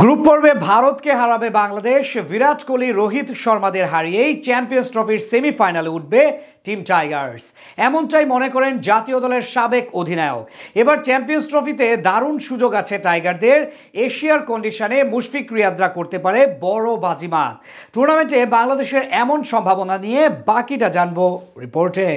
Group পর্বে ভারতকে হারাবে বাংলাদেশ। বিরাট কোহলি, রোহিত শর্মাদের হারিয়েই চ্যাম্পিয়ন্স ট্রফির সেমিফাইনালে উঠবে টিম টাইগার্স, এমনটাই মনে করেন জাতীয় দলের সাবেক অধিনায়ক। এবার চ্যাম্পিয়ন্স ট্রফিতে দারুণ সুযোগ আছে টাইগারদের। এশিয়ার কন্ডিশনে মুশফিক রিয়াদরা করতে পারে বড় বাজিমাত। টুর্নামেন্টে বাংলাদেশের এমন সম্ভাবনা নিয়ে বাকিটা জানবো রিপোর্টে।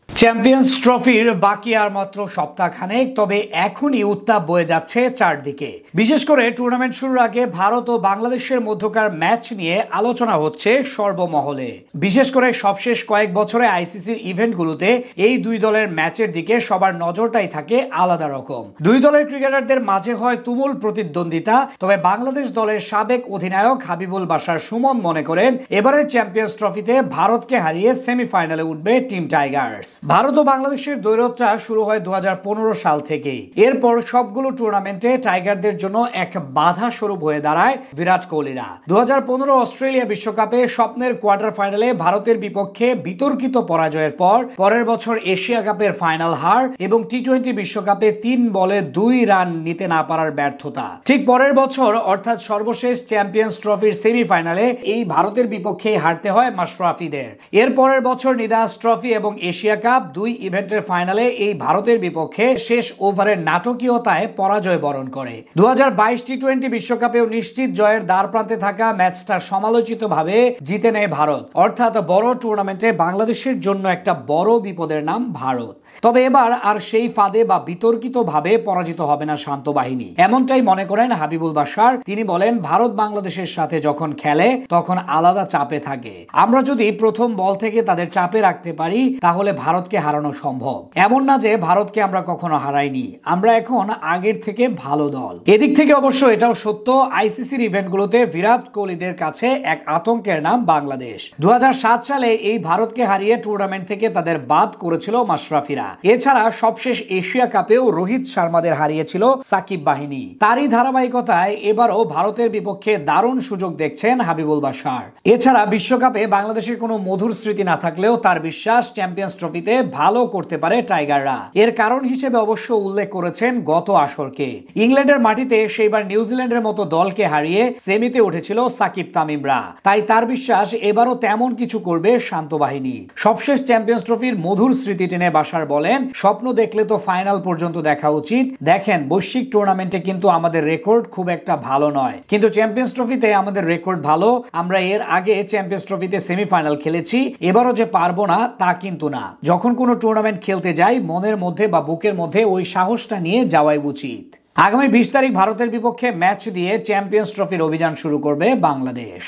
চ্যাম্পিয়ন্স ট্রফির বাকি আর মাত্র সপ্তাহখানেক, তবে এখনই উত্তাপ বয়ে যাচ্ছে চারদিকে। বিশেষ করে টুর্নামেন্ট শুরুর আগে ভারত ও বাংলাদেশের মধ্যকার ম্যাচ নিয়ে আলোচনা হচ্ছে সর্বমহলে। বিশেষ করে সবশেষ কয়েক বছরে আইসিসির ইভেন্টগুলোতে এই দুই দলের ম্যাচের দিকে সবার নজরটাই থাকে আলাদা রকম। দুই দলের ক্রিকেটারদের মাঝে হয় তুমুল প্রতিদ্বন্দ্বিতা। তবে বাংলাদেশ দলের সাবেক অধিনায়ক হাবিবুল বাশার সুমন মনে করেন এবারের চ্যাম্পিয়ন্স ট্রফিতে ভারতকে হারিয়ে সেমিফাইনালে উঠবে টিম টাইগার্স। ভারত ও বাংলাদেশের দ্বৈরথটা শুরু হয় 2015 সাল থেকেই। এরপর সবগুলো টুর্নামেন্টে টাইগারদের জন্য এক বাধা স্বরূপ হয়ে দাঁড়ায় বিরাট কোহলিরা। 2015 অস্ট্রেলিয়া বিশ্বকাপে স্বপ্নের কোয়ার্টার ফাইনালে ভারতের বিপক্ষে বিতর্কিত পরাজয়ের পর পরের বছর এশিয়া কাপের ফাইনাল হার এবং টি-20 বিশ্বকাপে 3 বলে 2 রান নিতে না পারার ব্যর্থতা। ঠিক পরের বছর অর্থাৎ সর্বশেষ চ্যাম্পিয়ন্স ট্রফির সেমিফাইনালে এই ভারতের বিপক্ষে হারতে হয় মাশরাফিদের। এর পরের বছর নিদাস ট্রফি এবং এশিয়া কাপ দুই ইভেন্টের ফাইনালে এই ভারতের বিপক্ষে শেষ ওভারের নাটকীয়তায় পরাজয় বরণ করে। 2022 টি-20 বিশ্বকাপেও নিশ্চিত জয়ের দ্বার প্রান্তে থাকা ম্যাচটা সমালোচিতভাবে জিতে নেয় ভারত। অর্থাৎ বড় টুর্নামেন্টে বাংলাদেশের জন্য একটা বড় বিপদের নাম ভারত। তবে এবার আর সেই ফাঁদে বা বিতর্কিতভাবে পরাজিত হবে না শান্ত বাহিনী, এমনটাই মনে করেন হাবিবুল বাশার। তিনি বলেন, ভারত বাংলাদেশের সাথে যখন খেলে তখন আলাদা চাপে থাকে। আমরা যদি প্রথম বল থেকে তাদের চাপে রাখতে পারি তাহলে ভারতকে হারানো সম্ভব। এমন না যে ভারতকে আমরা কখনো হারাইনি, আমরা এখন আগের থেকে ভালো দল। এদিক থেকে অবশ্য এটাও সত্য, আইসিসির ইভেন্টগুলোতে বিরাট কোহলিদের কাছে এক আতঙ্কের নাম বাংলাদেশ। 2007 সালে এই ভারতকে হারিয়ে টুর্নামেন্ট থেকে তাদের বাদ করেছিল মাশরাফিরা। এছাড়া সবশেষ এশিয়া কাপেও রোহিত শর্মাদের হারিয়েছিল সাকিব বাহিনী। তারই ধারাবাহিকতায় এবারও ভারতের বিপক্ষে দারুণ সুযোগ দেখছেন হাবিবুল বাশার। এছাড়া বিশ্বকাপে বাংলাদেশের কোনো মধুর স্মৃতি না থাকলেও তার বিশ্বাস চ্যাম্পিয়ন্স ট্রফিতে ভালো করতে পারে টাইগাররা। এর কারণ হিসেবে অবশ্য উল্লেখ করেছেন গত আসরকে। ইংল্যান্ডের মাটিতে সেইবার নিউজিল্যান্ডের মতো দলকে হারিয়ে সেমিতে উঠেছিল সাকিব তামিমরা। তাই তার বিশ্বাস এবারও তেমন কিছু করবে শান্ত বাহিনী। সবশেষ চ্যাম্পিয়ন্স ট্রফির মধুর স্মৃতি টেনে বাশার বলেন, স্বপ্ন দেখলে তো ফাইনাল পর্যন্ত দেখা উচিত। দেখেন, বৈশ্বিক টুর্নামেন্টে কিন্তু আমাদের রেকর্ড খুব একটা ভালো নয়, কিন্তু চ্যাম্পিয়ন্স ট্রফিতে আমাদের রেকর্ড ভালো। আমরা এর আগে চ্যাম্পিয়ন্স ট্রফিতে সেমিফাইনাল খেলেছি, এবারও যে পারবো না তা কিন্তু না। যখন কোনো টুর্নামেন্ট খেলতে যাই মনের মধ্যে বা বুকের মধ্যে ওই সাহসটা নিয়ে যাওয়াই উচিত। আগামী 20 তারিখ ভারতের বিপক্ষে ম্যাচ দিয়ে চ্যাম্পিয়ন্স ট্রফির অভিযান শুরু করবে বাংলাদেশ।